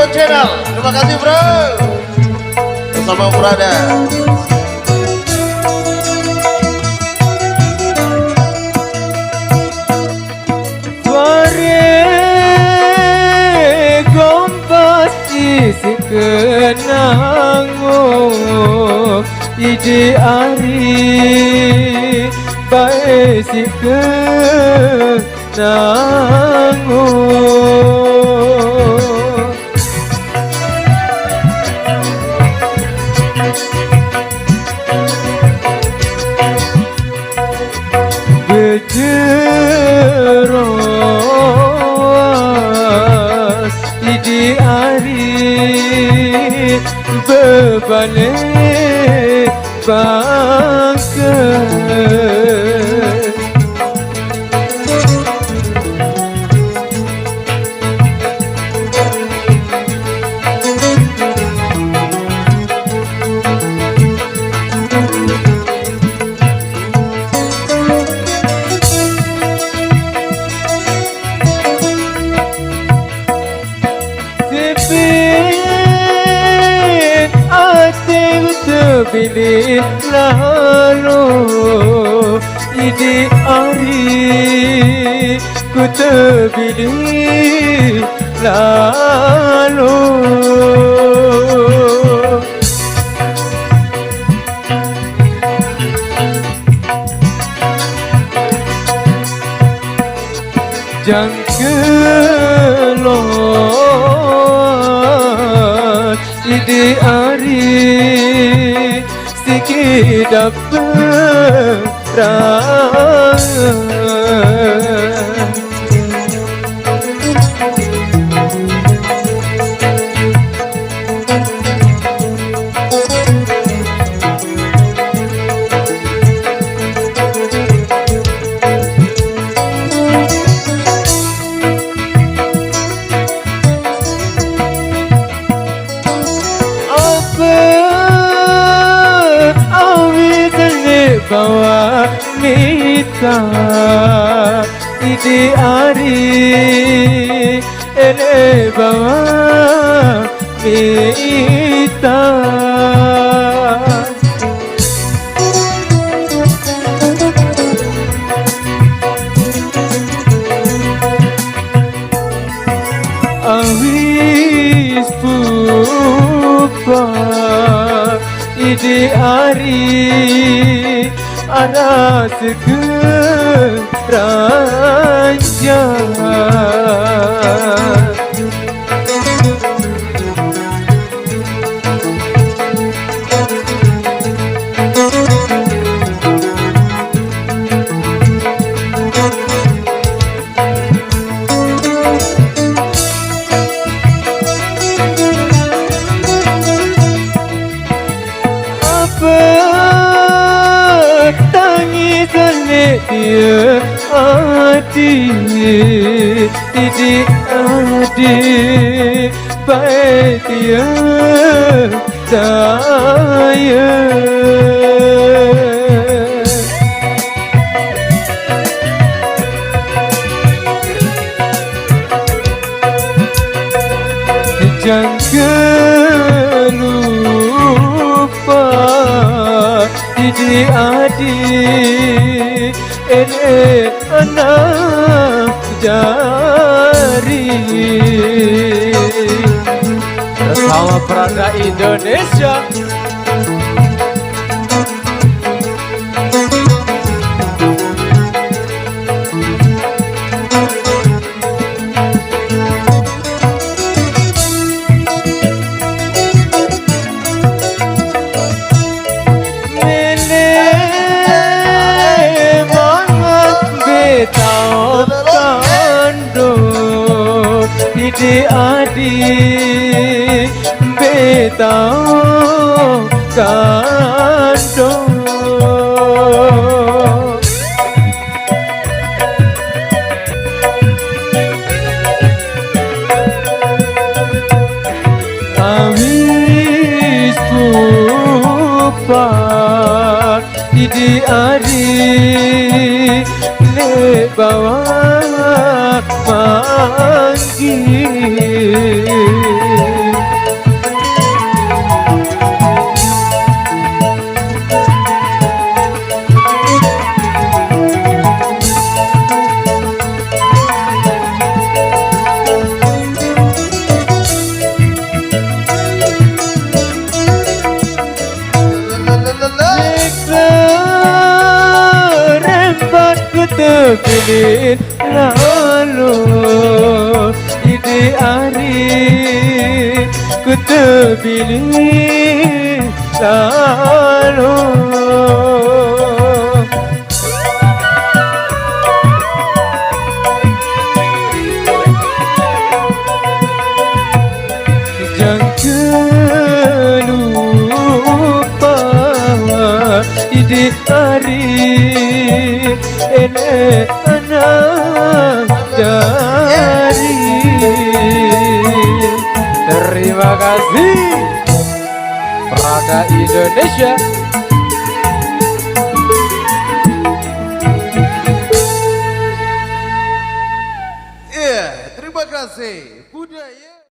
Bro Channel. Terima kasih bro. Bersama Prada. Kenango ide ari bae si kenango bejeros ide ari berbalik bangsa Pilih lalu ide hari ku terpilih lalu jangkelot ide hari kita perang bawa mita ide ari ele bawa mita awis pupa ide ari ada sekerajaan dia adik tidak adik baik dia saya jangan lupa tidak adik ini anak jari bersama Prada Indonesia. Adik betau kandung awis pupa di adik le bawa manggil terpilih lalu ide hari ku terpilih lalu. Jangan lupa ide hari ini anak dari. Terima kasih Prada Indonesia. Iya, terima kasih budaya.